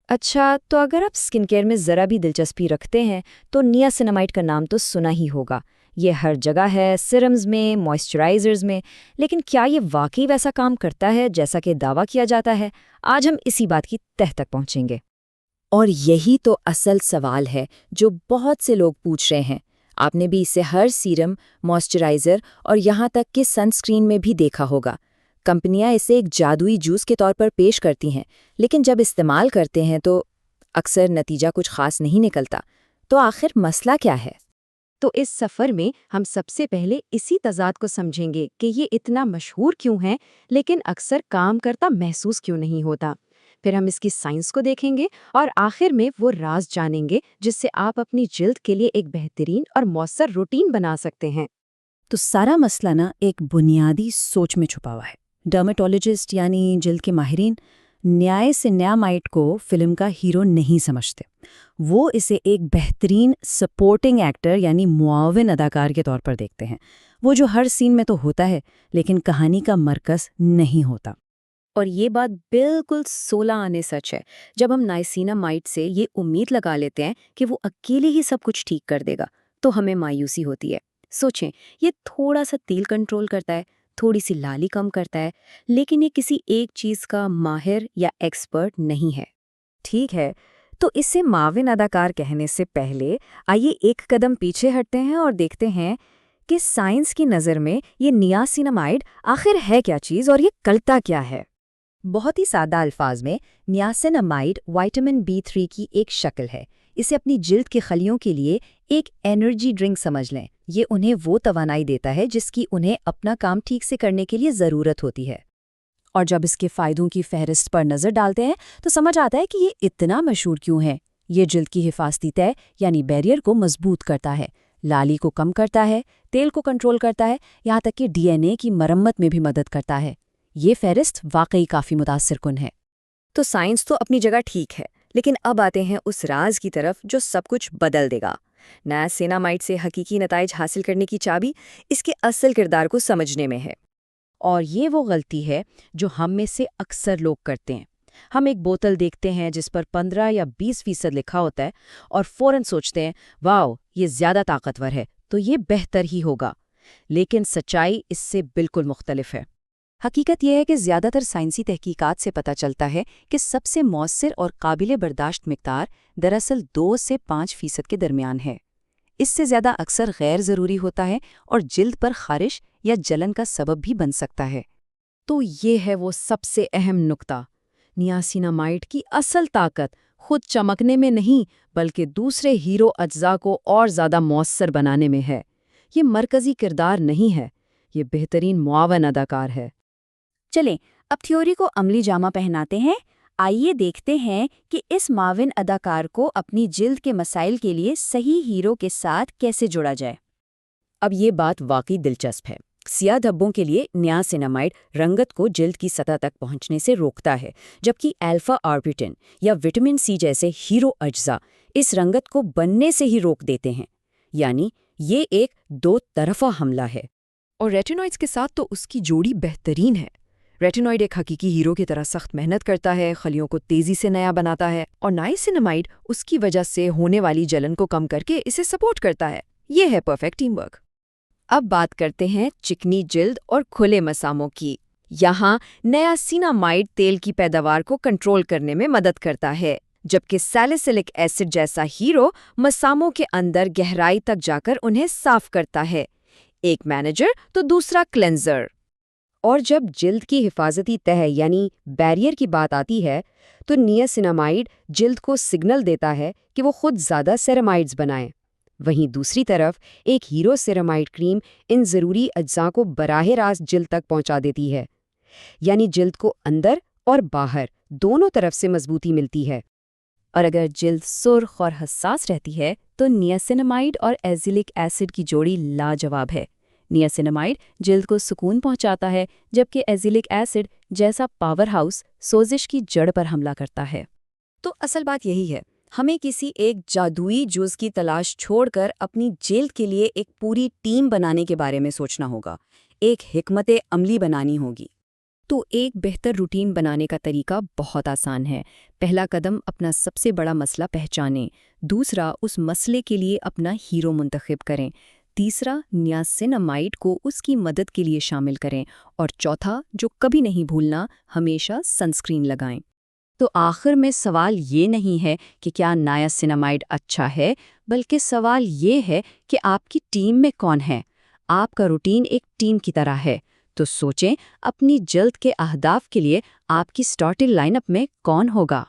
اچھا، تو اگر آپ اسکن کیئر میں ذرا بھی دلچسپی رکھتے ہیں تو نیاسینامائڈ کا نام تو سنا ہی ہوگا۔ یہ ہر جگہ ہے، سیرمز میں، موئسچرائزرز میں، لیکن کیا یہ واقعی ویسا کام کرتا ہے جیسا کہ دعویٰ کیا جاتا ہے؟ آج ہم اسی بات کی تہہ تک پہنچیں گے۔ اور یہی تو اصل سوال ہے جو بہت سے لوگ پوچھ رہے ہیں۔ آپ نے بھی اسے ہر سیرم، موئسچرائزر اور یہاں تک کہ سن اسکرین میں بھی دیکھا ہوگا۔ کمپنیاں اسے ایک جادوئی جوس کے طور پر پیش کرتی ہیں، لیکن جب استعمال کرتے ہیں تو اکثر نتیجہ کچھ خاص نہیں نکلتا۔ تو آخر مسئلہ کیا ہے؟ تو اس سفر میں ہم سب سے پہلے اسی تضاد کو سمجھیں گے کہ یہ اتنا مشہور کیوں ہے لیکن اکثر کام کرتا محسوس کیوں نہیں ہوتا۔ پھر ہم اس کی سائنس کو دیکھیں گے اور آخر میں وہ راز جانیں گے جس سے آپ اپنی جلد کے لیے ایک بہترین اور مؤثر روٹین بنا سکتے ہیں۔ تو سارا مسئلہ ایک بنیادی سوچ میں چھپا ہوا ہے۔ ڈرمیٹولوجسٹ یعنی جلد کے ماہرین نیاسینامائڈ کو فلم کا ہیرو نہیں سمجھتے۔ وہ اسے ایک بہترین سپورٹنگ ایکٹر یعنی معاون اداکار کے طور پر دیکھتے ہیں، وہ جو ہر سین میں تو ہوتا ہے لیکن کہانی کا مرکز نہیں ہوتا۔ اور یہ بات بالکل 16 آنے سچ ہے۔ جب ہم نائسینامائڈ سے یہ امید لگا لیتے ہیں کہ وہ اکیلے ہی سب کچھ ٹھیک کر دے گا تو ہمیں مایوسی ہوتی ہے۔ سوچیں، یہ تھوڑا سا تیل کنٹرول کرتا ہے، تھوڑی سی لالی کم کرتا ہے، لیکن یہ کسی ایک چیز کا ماہر یا ایکسپرٹ نہیں ہے۔ ٹھیک ہے، تو اسے معاون اداکار کہنے سے پہلے آئیے ایک قدم پیچھے ہٹتے ہیں اور دیکھتے ہیں کہ سائنس کی نظر میں یہ نیاسینامائڈ آخر ہے کیا چیز اور یہ کرتا کیا ہے۔ بہت ہی سادہ الفاظ میں نیاسینامائڈ وائٹامن B3 کی ایک شکل ہے۔ اسے اپنی جلد کے خلیوں کے لیے ایک انرجی ڈرنک سمجھ لیں۔ یہ انہیں وہ توانائی دیتا ہے جس کی انہیں اپنا کام ٹھیک سے کرنے کے لیے ضرورت ہوتی ہے۔ اور جب اس کے فائدوں کی فہرست پر نظر ڈالتے ہیں تو سمجھ آتا ہے کہ یہ اتنا مشہور کیوں ہے۔ یہ جلد کی حفاظتی تہ یعنی بیریئر کو مضبوط کرتا ہے، لالی کو کم کرتا ہے، تیل کو کنٹرول کرتا ہے، یہاں تک کہ DNA کی مرمت میں بھی مدد کرتا ہے۔ یہ فہرست واقعی کافی متاثر کن ہے۔ تو سائنس تو اپنی جگہ ٹھیک ہے، لیکن اب آتے ہیں اس راز کی طرف جو سب کچھ بدل دے گا۔ نیاسینامائڈ سے حقیقی نتائج حاصل کرنے کی چابی اس کے اصل کردار کو سمجھنے میں ہے۔ اور یہ وہ غلطی ہے جو ہم میں سے اکثر لوگ کرتے ہیں۔ ہم ایک بوتل دیکھتے ہیں جس پر 15 یا 20% لکھا ہوتا ہے اور فوراً سوچتے ہیں واؤ یہ زیادہ طاقتور ہے تو یہ بہتر ہی ہوگا، لیکن سچائی اس سے بالکل مختلف ہے۔ حقیقت یہ ہے کہ زیادہ تر سائنسی تحقیقات سے پتہ چلتا ہے کہ سب سے مؤثر اور قابل برداشت مقدار دراصل 2 سے 5% کے درمیان ہے۔ اس سے زیادہ اکثر غیر ضروری ہوتا ہے اور جلد پر خارش یا جلن کا سبب بھی بن سکتا ہے۔ تو یہ ہے وہ سب سے اہم نقطہ۔ نیاسینامائڈ کی اصل طاقت خود چمکنے میں نہیں بلکہ دوسرے ہیرو اجزاء کو اور زیادہ مؤثر بنانے میں ہے۔ یہ مرکزی کردار نہیں ہے، یہ بہترین معاون اداکار ہے۔ چلیں اب تھیوری کو عملی جامہ پہناتے ہیں۔ آئیے دیکھتے ہیں کہ اس معاون اداکار کو اپنی جلد کے مسائل کے لیے صحیح ہیرو کے ساتھ کیسے جوڑا جائے۔ اب یہ بات واقعی دلچسپ ہے۔ سیاہ دھبوں کے لیے نیاسینامائڈ رنگت کو جلد کی سطح تک پہنچنے سے روکتا ہے، جبکہ الفا آربیٹن یا وٹامن C جیسے ہیرو اجزاء اس رنگت کو بننے سے ہی روک دیتے ہیں۔ یعنی یہ ایک دو طرفہ حملہ ہے۔ اور ریٹینوائڈز کے ساتھ تو اس کی جوڑی بہترین ہے۔ ریٹینوائڈ ایک حقیقی ہیرو کی طرح سخت محنت کرتا ہے، خلیوں کو تیزی سے نیا بناتا ہے، اور نائسینامائڈ اس کی وجہ سے ہونے والی جلن کو کم کر کے اسے سپورٹ کرتا ہے۔ یہ ہے پرفیکٹ ٹیم ورک۔ اب بات کرتے ہیں چکنی جلد اور کھلے مساموں کی۔ یہاں نیاسینامائڈ تیل کی پیداوار کو کنٹرول کرنے میں مدد کرتا ہے، جبکہ سیلیسلک ایسڈ جیسا ہیرو مساموں کے اندر گہرائی تک جا کر انہیں صاف کرتا ہے۔ ایک مینیجر تو دوسرا کلینزر۔ اور جب جلد کی حفاظتی تہ یعنی بیریئر کی بات آتی ہے تو نیاسینامائڈ جلد کو سگنل دیتا ہے کہ وہ خود زیادہ سیرامائڈز بنائیں۔ وہیں دوسری طرف ایک ہیرو سیرامائڈ کریم ان ضروری اجزاء کو براہ راست جلد تک پہنچا دیتی ہے، یعنی جلد کو اندر اور باہر دونوں طرف سے مضبوطی ملتی ہے۔ اور اگر جلد سرخ اور حساس رہتی ہے تو نیاسینامائڈ اور ایزیلک ایسڈ کی جوڑی لاجواب ہے۔ نیاسینامائڈ جلد کو سکون پہنچاتا ہے، جبکہ ایزیلک ایسڈ جیسا پاور ہاؤس سوزش کی جڑ پر حملہ کرتا ہے۔ تو اصل بات یہی ہے، ہمیں کسی ایک جادوئی جوز کی تلاش چھوڑ کر اپنی جلد کے لیے ایک پوری ٹیم بنانے کے بارے میں سوچنا ہوگا، ایک حکمت عملی بنانی ہوگی۔ تو ایک بہتر روٹین بنانے کا طریقہ بہت آسان ہے۔ پہلا قدم اپنا سب سے بڑا مسئلہ پہچانیں، دوسرا اس مسئلے کے لیے اپنا ہیرو منتخب کریں، تیسرا نیاسینامائڈ کو اس کی مدد کے لیے شامل کریں، اور چوتھا جو کبھی نہیں بھولنا، ہمیشہ سنسکرین لگائیں۔ تو آخر میں سوال یہ نہیں ہے کہ کیا نایاسینامائڈ اچھا ہے، بلکہ سوال یہ ہے کہ آپ کی ٹیم میں کون ہے۔ آپ کا روٹین ایک ٹیم کی طرح ہے، تو سوچیں اپنی جلد کے اہداف کے لیے آپ کی سٹارٹنگ لائن اپ میں کون ہوگا۔